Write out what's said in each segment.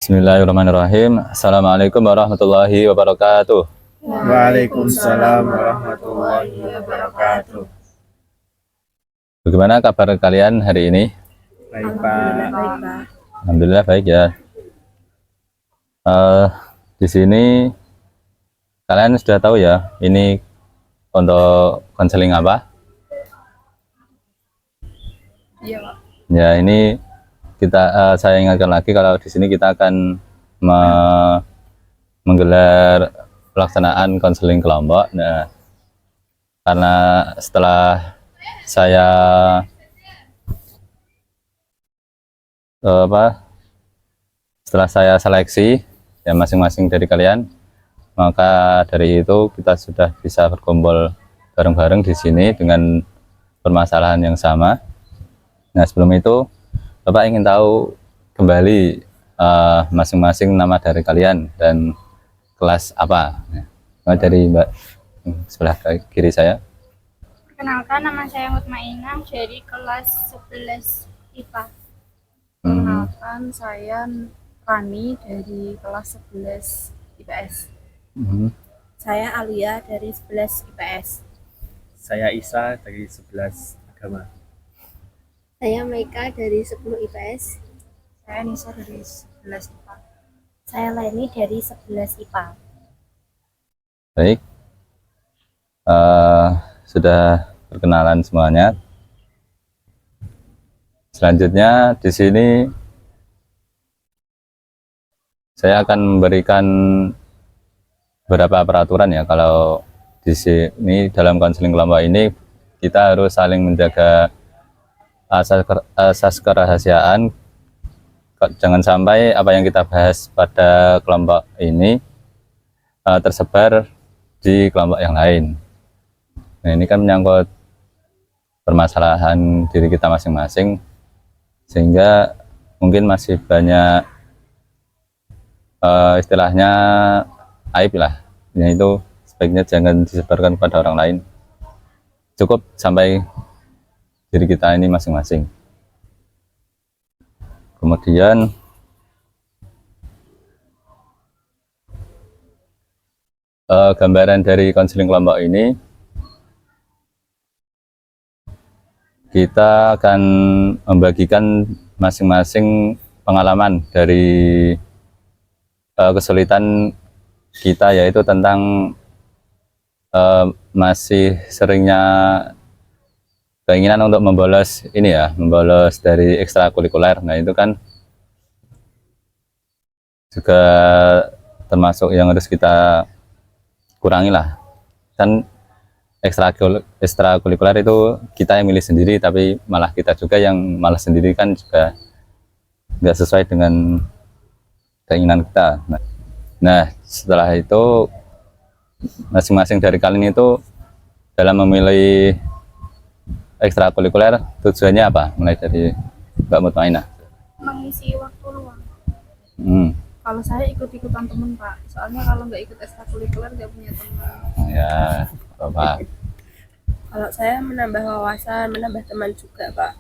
Bismillahirrahmanirrahim. Assalamualaikum warahmatullahi wabarakatuh. Waalaikumsalam warahmatullahi wabarakatuh. Bagaimana kabar kalian hari ini? Baik, Pak. Alhamdulillah baik ya. Di sini kalian sudah tahu ya, ini untuk konseling apa? Iya, Pak. Ya, ini saya ingatkan lagi kalau di sini kita akan menggelar pelaksanaan konseling kelompok. Nah, karena setelah saya seleksi ya masing-masing dari kalian, maka dari itu kita sudah bisa berkumpul bareng-bareng di sini dengan permasalahan yang sama. Nah, sebelum itu Bapak ingin tahu kembali masing-masing nama dari kalian dan kelas apa. Nah, dari Mbak sebelah kiri saya. Perkenalkan, nama saya Mutmainah dari kelas 11 IPA. Perkenalkan, saya Rani dari kelas 11 IPS. Saya Alia dari 11 IPS. Saya Isa dari 11 Agama. Saya Maika dari 10 IPS. Saya Nisa dari 11 IPA. Saya Leni dari 11 IPA. Baik, sudah perkenalan semuanya. Selanjutnya di sini saya akan memberikan beberapa peraturan ya. Kalau di sini dalam konseling kelompok ini kita harus saling menjaga asas kerahasiaan. Jangan sampai apa yang kita bahas pada kelompok ini tersebar di kelompok yang lain. Nah, ini kan menyangkut permasalahan diri kita masing-masing, sehingga mungkin masih banyak istilahnya aib lah. Ya, itu sebaiknya jangan disebarkan kepada orang lain. Cukup sampai diri kita ini masing-masing. Kemudian gambaran dari konseling kelompok ini, kita akan membagikan masing-masing pengalaman dari kesulitan kita, yaitu tentang masih seringnya keinginan untuk membolos ini ya, membolos dari ekstrakurikuler. Nah, itu kan juga termasuk yang harus kita kurangi lah. Kan ekstrakurikuler itu kita yang milih sendiri, tapi malah kita juga yang malas sendiri, kan juga nggak sesuai dengan keinginan kita. Nah, setelah itu masing-masing dari kalian itu dalam memilih ekstrakurikuler tujuannya apa? Mulai dari Mbak Mutmainah. Mengisi waktu luang. Kalau saya ikut-ikutan temen, Pak. Soalnya kalau nggak ikut ekstrakurikuler nggak punya teman. Ya, Bapak. Kalau saya menambah wawasan, menambah teman juga, Pak.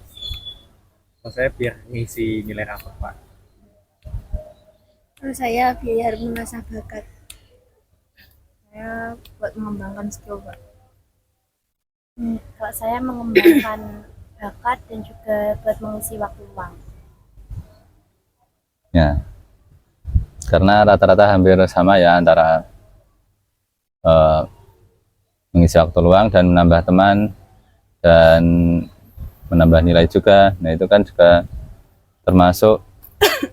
Kalau saya biar ngisi nilai rapor, Pak. Kalau saya biar mengasah bakat. Saya buat mengembangkan skill, Pak. Kalau saya mengembangkan bakat dan juga buat mengisi waktu luang. Ya, karena rata-rata hampir sama ya, antara mengisi waktu luang dan menambah teman dan menambah nilai juga. Nah, itu kan juga termasuk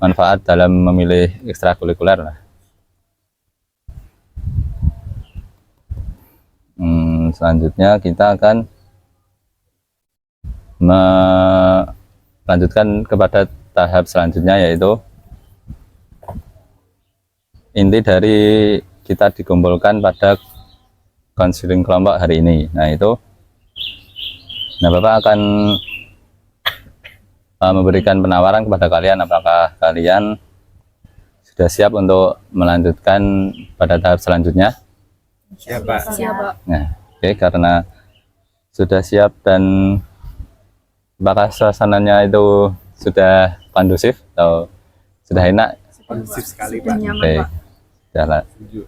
manfaat dalam memilih ekstrakurikuler lah. Selanjutnya kita akan melanjutkan kepada tahap selanjutnya, yaitu inti dari kita dikumpulkan pada konseling kelompok hari ini. Nah, Bapak akan memberikan penawaran kepada kalian, apakah kalian sudah siap untuk melanjutkan pada tahap selanjutnya. Siap, Pak. Siap, Pak. Nah, oke, karena sudah siap dan apakah suasananya itu sudah kondusif atau sudah enak? Kondusif sekali Sudah Pak. nyaman Oke, Pak. jalan. Setuju.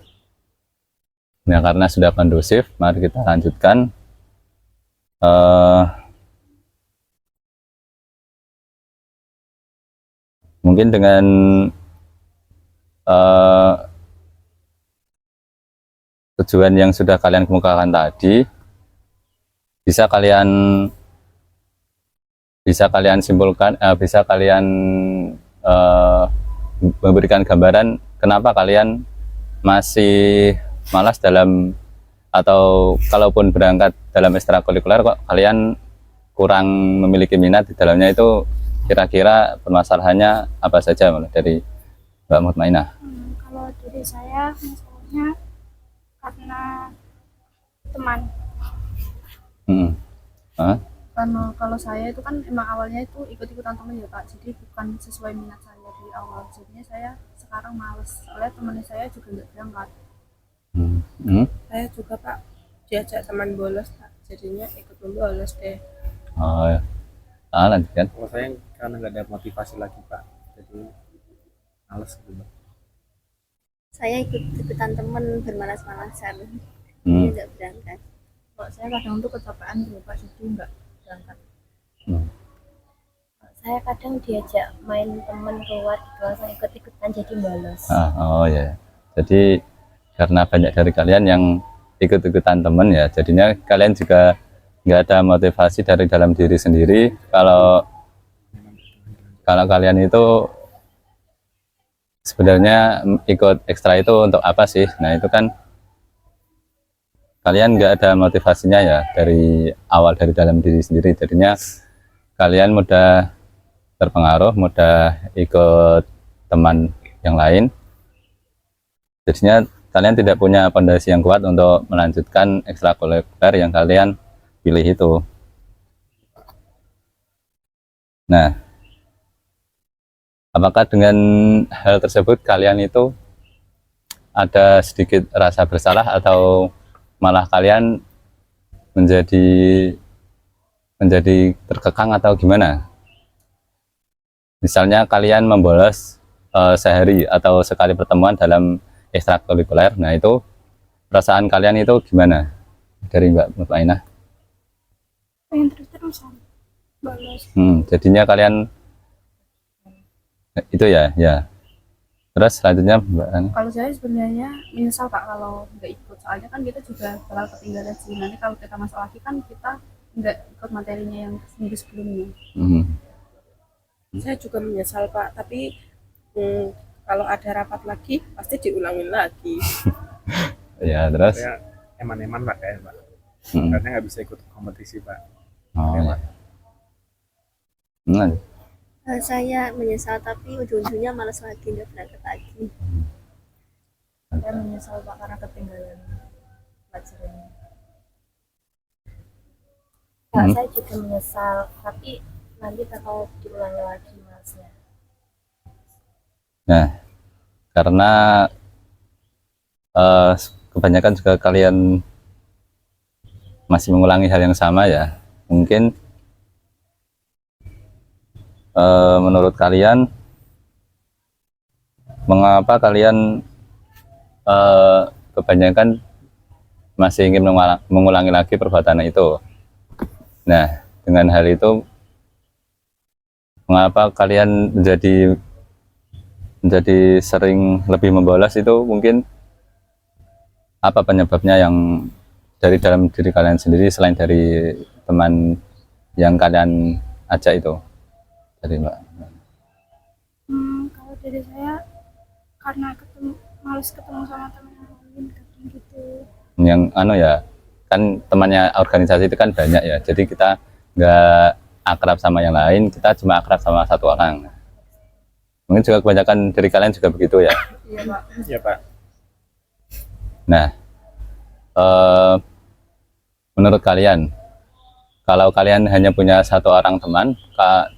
Nah, karena sudah kondusif, mari kita lanjutkan. Eh, mungkin dengan eh, tujuan yang sudah kalian kemukakan tadi, bisa kalian simpulkan, bisa kalian eh, memberikan gambaran kenapa kalian masih malas dalam, atau kalaupun berangkat dalam ekstrakurikuler kok kalian kurang memiliki minat di dalamnya, itu kira-kira permasalahannya apa saja, mulai dari Mbak Mutmainah? Kalau dari saya masalahnya karena teman. Hah? Karena kalau saya itu kan emang awalnya itu ikut-ikutan temen ya Pak, jadi bukan sesuai minat saya dari awal, jadinya saya sekarang males soalnya temennya saya juga nggak berangkat. Saya juga Pak diajak teman bolos Pak, jadinya ikut bolos deh. Oh, ya. Lanjutkan. Kalau saya karena nggak ada motivasi lagi Pak, jadi males gitu Pak. Saya ikut-ikutan temen bermalas-malasan, Hmm. nggak berangkat. Kalau saya kadang tuh kecapean gitu Pak, jadi nggak berangkat. Saya kadang diajak main temen keluar di kawasan ikut-ikutan jadi bolos. Oh ya, jadi karena banyak dari kalian yang ikut-ikutan temen ya, jadinya kalian juga nggak ada motivasi dari dalam diri sendiri. Kalau kalian itu sebenarnya ikut ekstra itu untuk apa sih? Nah, itu kan kalian nggak ada motivasinya ya dari awal, dari dalam diri sendiri, jadinya kalian mudah terpengaruh, mudah ikut teman yang lain, jadinya kalian tidak punya fondasi yang kuat untuk melanjutkan ekstrakurikuler yang kalian pilih itu. Nah, apakah dengan hal tersebut kalian itu ada sedikit rasa bersalah, atau malah kalian menjadi terkekang atau gimana? Misalnya kalian membolos sehari atau sekali pertemuan dalam ekstrakurikuler, nah itu perasaan kalian itu gimana? Dari Mbak Mutmainah? Pengen terus-terusan bolos. Jadinya kalian itu ya. Terus selanjutnya Mbak Ani? Kalau saya sebenarnya menyesal Pak kalau nggak ikut, soalnya kan kita juga bakal ketinggalan sih, nanti kalau kita masuk lagi kan kita nggak ikut materinya yang seminggu sebelumnya. Saya juga menyesal Pak, tapi kalau ada rapat lagi pasti diulangin lagi. Ya, terus? Saya eman-eman Pak kayak Pak, Hmm. karena nggak bisa ikut kompetisi Pak. Oh, ya. Saya menyesal tapi ujung-ujungnya malas lagi, nggak berangkat lagi. Saya menyesal Pak karena ketinggalan pelajarannya. Saya juga menyesal, tapi nanti bakal diulangi lagi masnya. Nah, karena kebanyakan juga kalian masih mengulangi hal yang sama ya, mungkin menurut kalian mengapa kalian kebanyakan masih ingin mengulangi lagi perbuatan itu? Nah, dengan hal itu mengapa kalian menjadi sering lebih membolos, itu mungkin apa penyebabnya yang dari dalam diri kalian sendiri selain dari teman yang kalian ajak itu? Dari Mbak. Kalau dari saya karena males ketemu sama teman yang lain kadang gitu. Yang ya, kan temannya organisasi itu kan banyak ya, jadi kita nggak akrab sama yang lain, kita cuma akrab sama satu orang. Mungkin juga kebanyakan dari kalian juga begitu ya. Iya Pak. Iya Pak. Nah, menurut kalian, kalau kalian hanya punya satu orang teman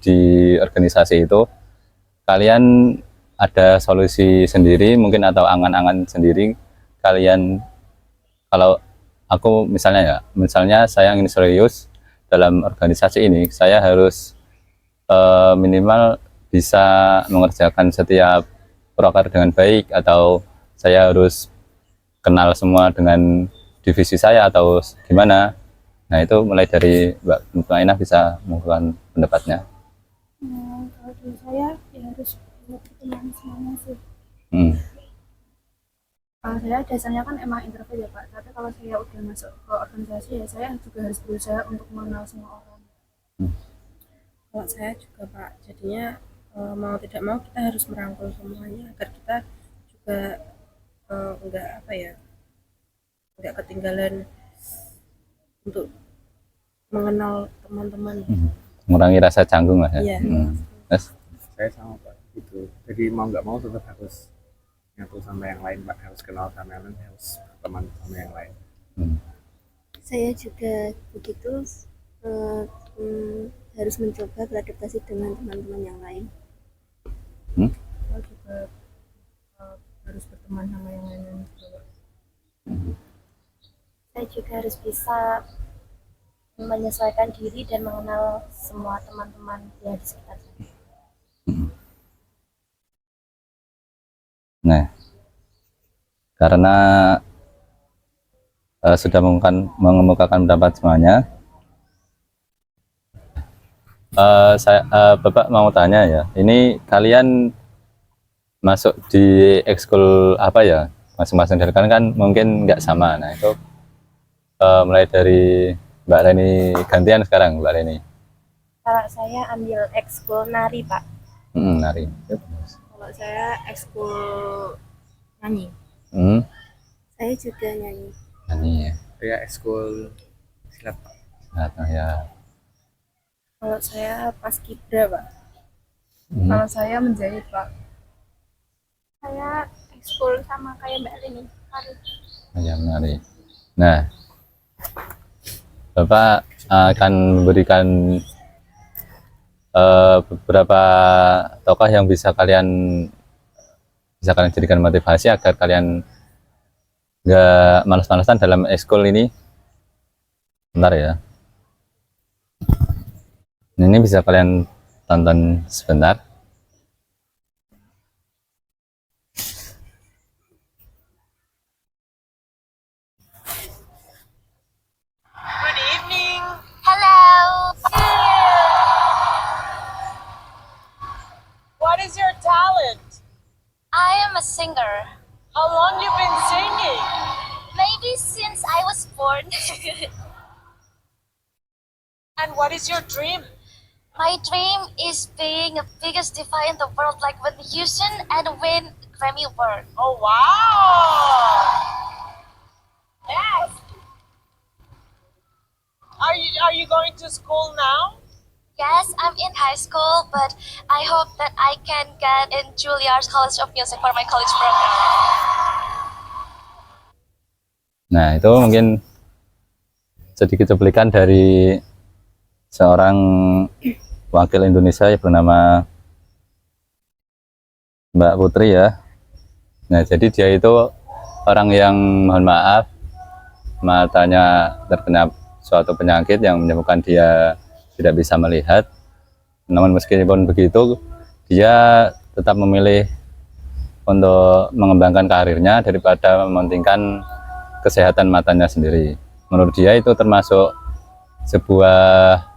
di organisasi itu, kalian ada solusi sendiri mungkin atau angan-angan sendiri kalian? Kalau aku misalnya saya ingin serius dalam organisasi ini, saya harus minimal bisa mengerjakan setiap proker dengan baik, atau saya harus kenal semua dengan divisi saya atau gimana. Nah itu mulai dari Mbak Mutmainah bisa mengungkapkan pendapatnya. Kalau dari saya ya harus bisa berteman semuanya sih. Hmm. Kalau saya dasarnya kan emang introvert ya Pak, tapi kalau saya udah masuk ke organisasi ya saya juga harus berusaha untuk mengenal semua orang. Kalau saya juga Pak, jadinya mau tidak mau kita harus merangkul semuanya agar kita juga enggak apa ya, enggak ketinggalan untuk mengenal teman-teman. Mengurangi rasa canggung lah ya. Iya. Terus, Saya sama Pak gitu. Jadi mau nggak mau tetap harus nyatu sama yang lain Pak, harus kenal sama yang lain, harus berteman sama yang lain. Saya juga begitu, harus mencoba beradaptasi dengan teman-teman yang lain. Saya juga harus berteman sama yang lain juga. Saya juga harus bisa menyesuaikan diri dan mengenal semua teman-teman yang di sekitar saya. nah, karena sudah mengemukakan pendapat semuanya, Bapak mau tanya ya, ini kalian masuk di ekskul apa ya? Masing-masing dari kalian kan mungkin nggak sama. Nah itu mulai dari Mbak Reni, gantian sekarang Mbak Reni. Kalau saya ambil ekskul nari Pak. Nari. Kalau saya ekskul nyanyi. Saya juga nyanyi. Nyanyi ya. Saya ekskul silat Pak. Nah, ya. Kalau saya paskibra Pak. Hmm. Kalau saya menjahit Pak. Saya ekskul sama kayak Mbak Leni, tari. Ya, menari. Nah, Bapak akan memberikan beberapa tokoh yang bisa kalian jadikan motivasi agar kalian nggak malas-malasan dalam ekskul ini. Bentar ya. Ini bisa kalian tonton sebentar. Good evening. Hello. What is your talent? I am a singer. How long you been singing? Maybe since I was born. And what is your dream? My dream is being the biggest diva in the world, like Whitney Houston, and win Grammy Award. Oh wow! Yes. Are you going to school now? Yes, I'm in high school, but I hope that I can get in Juilliard's College of Music for my college program. Nah, itu mungkin sedikit cuplikan dari seorang wakil Indonesia yang bernama Mbak Putri ya. Nah, jadi dia itu orang yang, mohon maaf, matanya terkena suatu penyakit yang menyebabkan dia tidak bisa melihat. Namun meskipun begitu, dia tetap memilih untuk mengembangkan karirnya daripada mementingkan kesehatan matanya sendiri. Menurut dia itu termasuk sebuah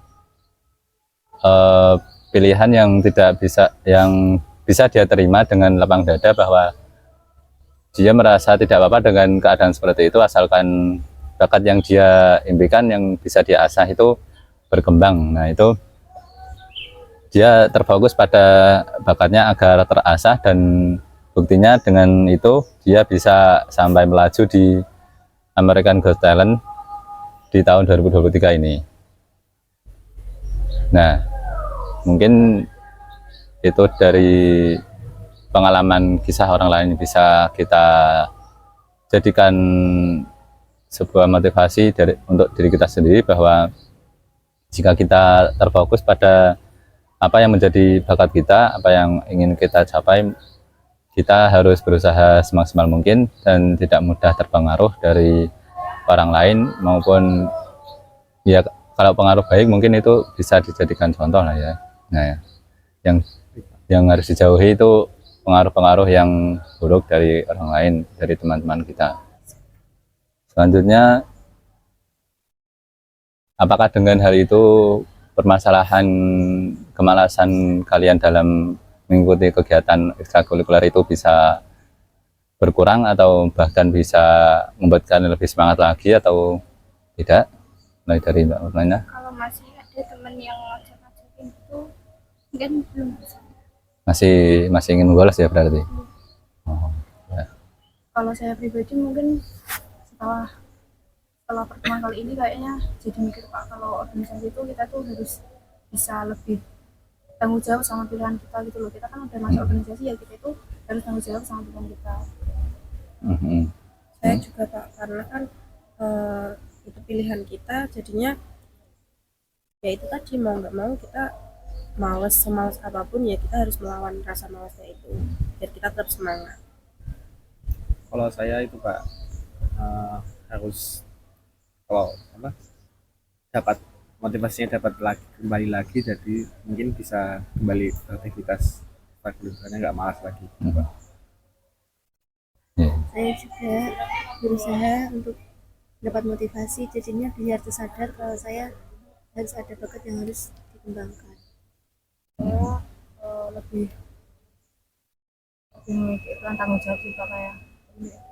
pilihan yang bisa dia terima dengan lapang dada, bahwa dia merasa tidak apa-apa dengan keadaan seperti itu asalkan bakat yang dia impikan, yang bisa dia asah itu berkembang. Nah itu dia terfokus pada bakatnya agar terasah, dan buktinya dengan itu dia bisa sampai melaju di American Got Talent di tahun 2023 ini. Nah, mungkin itu dari pengalaman kisah orang lain bisa kita jadikan sebuah motivasi untuk diri kita sendiri, bahwa jika kita terfokus pada apa yang menjadi bakat kita, apa yang ingin kita capai, kita harus berusaha semaksimal mungkin dan tidak mudah terpengaruh dari orang lain, maupun ya kalau pengaruh baik mungkin itu bisa dijadikan contoh lah ya. Nah, yang harus dijauhi itu pengaruh-pengaruh yang buruk dari orang lain, dari teman-teman kita. Selanjutnya, apakah dengan hal itu permasalahan kemalasan kalian dalam mengikuti kegiatan ekstrakurikuler itu bisa berkurang atau bahkan bisa membuat kalian lebih semangat lagi atau tidak? Mulai dari Mbak Murmana. Kalau masih ada teman yang ngajak-ngajakin itu mungkin belum bisa. Masih ingin membalas ya berarti. Oh, ya. Kalau saya pribadi mungkin setelah pertemuan kali ini kayaknya jadi mikir Pak, kalau organisasi itu kita tuh harus bisa lebih tanggung jawab sama pilihan kita gitu loh. Kita kan udah masuk organisasi, ya kita itu harus tanggung jawab sama pilihan kita. Saya juga Pak, karena kan itu pilihan kita, jadinya ya itu tadi, mau nggak mau kita males, semalas apapun ya kita harus melawan rasa malasnya itu biar kita tetap semangat. Kalau saya itu Pak, harus kalau apa dapat motivasinya dapat lagi, kembali lagi, jadi mungkin bisa kembali aktivitas ekstrakurikulernya, nggak malas lagi. Pak. Saya juga berusaha untuk dapat motivasi, jadinya biar tersadar kalau saya harus ada bakat yang harus dikembangkan. Saya lebih memikirkan tanggung jawab juga, kayak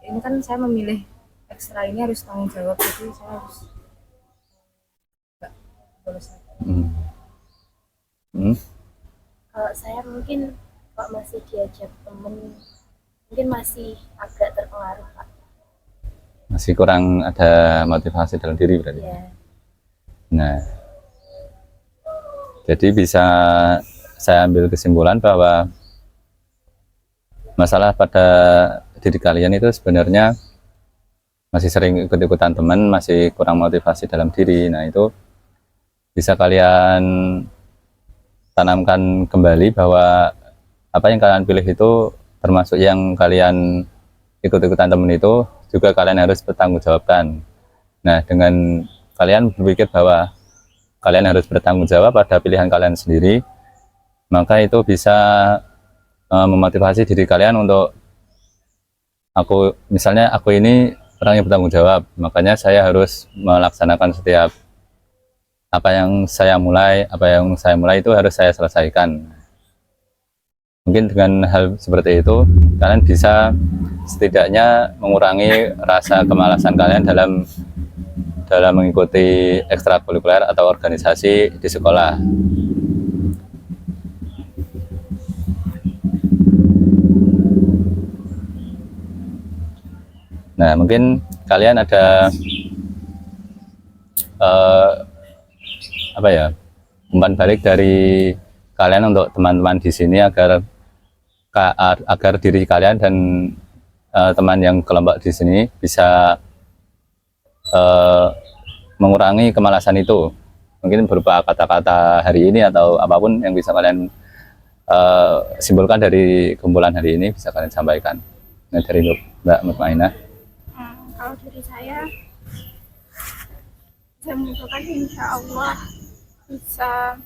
ini kan saya memilih ekstra ini harus tanggung jawab, jadi saya harus nggak bolos lagi. Kalau saya mungkin kalau masih diajak temen mungkin masih agak terpengaruh Pak. Masih kurang ada motivasi dalam diri berarti. Ya. Nah, jadi bisa saya ambil kesimpulan bahwa masalah pada diri kalian itu sebenarnya masih sering ikut-ikutan teman, masih kurang motivasi dalam diri. Nah, itu bisa kalian tanamkan kembali bahwa apa yang kalian pilih itu, termasuk yang kalian ikut-ikutan teman itu, juga kalian harus bertanggung jawabkan. Nah, dengan kalian berpikir bahwa kalian harus bertanggung jawab pada pilihan kalian sendiri, maka itu bisa memotivasi diri kalian untuk misalnya aku ini orang yang bertanggung jawab, makanya saya harus melaksanakan setiap apa yang saya mulai itu harus saya selesaikan. Mungkin dengan hal seperti itu kalian bisa setidaknya mengurangi rasa kemalasan kalian dalam mengikuti ekstrakurikuler atau organisasi di sekolah. Nah, mungkin kalian ada umpan balik dari kalian untuk teman-teman di sini agar diri kalian dan teman yang kelompok di sini bisa mengurangi kemalasan itu. Mungkin berupa kata-kata hari ini atau apapun yang bisa kalian simpulkan dari kumpulan hari ini bisa kalian sampaikan. Nah, dari Mbak Mutmainah. Kalau dari saya mengusulkan insya Allah bisa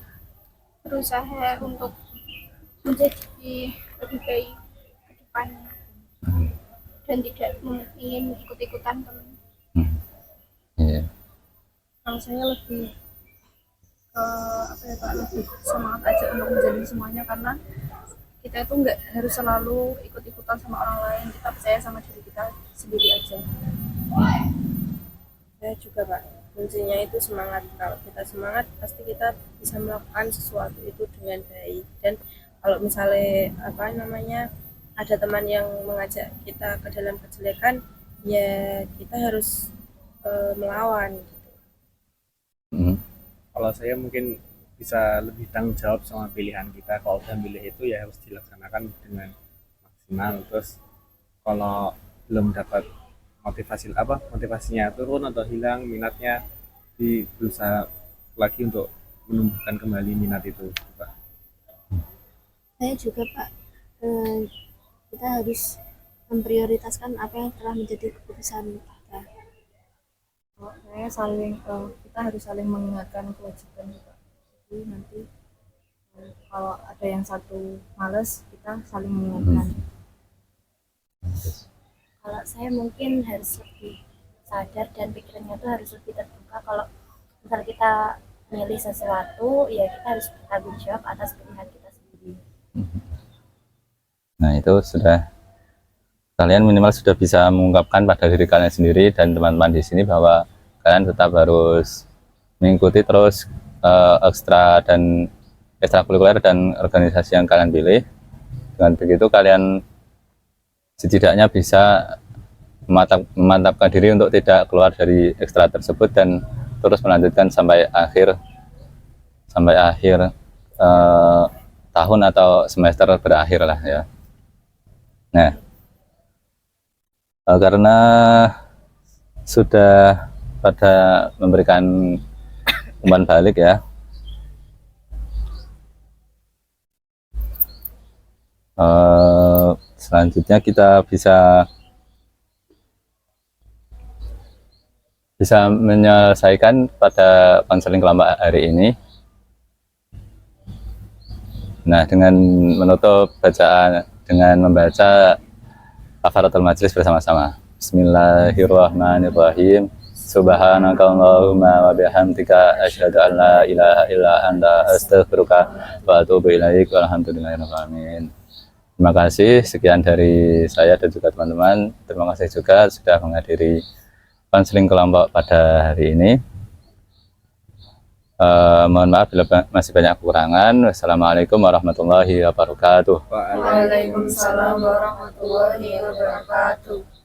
berusaha untuk menjadi lebih baik ke depannya dan tidak ingin ikut-ikutan teman. Yeah. Kalau saya lebih lebih semangat aja untuk menjalani semuanya, karena kita itu nggak harus selalu ikut-ikutan sama orang lain, kita percaya sama diri kita sendiri aja. Saya juga Pak, kuncinya itu semangat. Kalau kita semangat pasti kita bisa melakukan sesuatu itu dengan baik. Dan kalau misalnya ada teman yang mengajak kita ke dalam kejelekan, ya kita harus melawan gitu. Kalau saya mungkin bisa lebih tanggung jawab sama pilihan kita. Kalau udah milih itu ya harus dilaksanakan dengan maksimal. Terus kalau belum dapat motivasinya turun atau hilang minatnya, berusaha lagi untuk menumbuhkan kembali minat itu, Pak. Saya juga Pak, kita harus memprioritaskan apa yang telah menjadi keputusan kita. Saya kita harus saling mengingatkan kewajiban juga. Jadi nanti Kalau ada yang satu males, kita saling mengingatkan. Kalau saya mungkin harus lebih sadar dan pikirannya tuh harus lebih terbuka. Kalau misal kita milih sesuatu, ya kita harus bertanggung jawab atas pilihan kita sendiri. Nah, itu sudah kalian minimal sudah bisa mengungkapkan pada diri kalian sendiri dan teman-teman di sini bahwa kalian tetap harus mengikuti terus ekstra dan ekstrakurikuler dan organisasi yang kalian pilih. Dengan begitu kalian setidaknya bisa memantapkan diri untuk tidak keluar dari ekstra tersebut dan terus melanjutkan sampai akhir tahun atau semester berakhir lah ya. Nah, karena sudah pada memberikan umpan balik ya, selanjutnya kita bisa menyelesaikan pada konseling kelompok hari ini. Nah, dengan menutup bacaan dengan membaca kafaratul majlis bersama-sama. Bismillahirrahmanirrahim. Subhanakallahumma wa bihamdika asyhadu an la ilaha illa anta astaghfiruka wa atubu ilaik. Walhamdulillahirabbil alamin. Terima kasih, sekian dari saya dan juga teman-teman. Terima kasih juga sudah menghadiri konseling kelompok pada hari ini. Mohon maaf bila masih banyak kekurangan. Wassalamualaikum warahmatullahi wabarakatuh. Waalaikumsalam. Waalaikumsalam warahmatullahi wabarakatuh.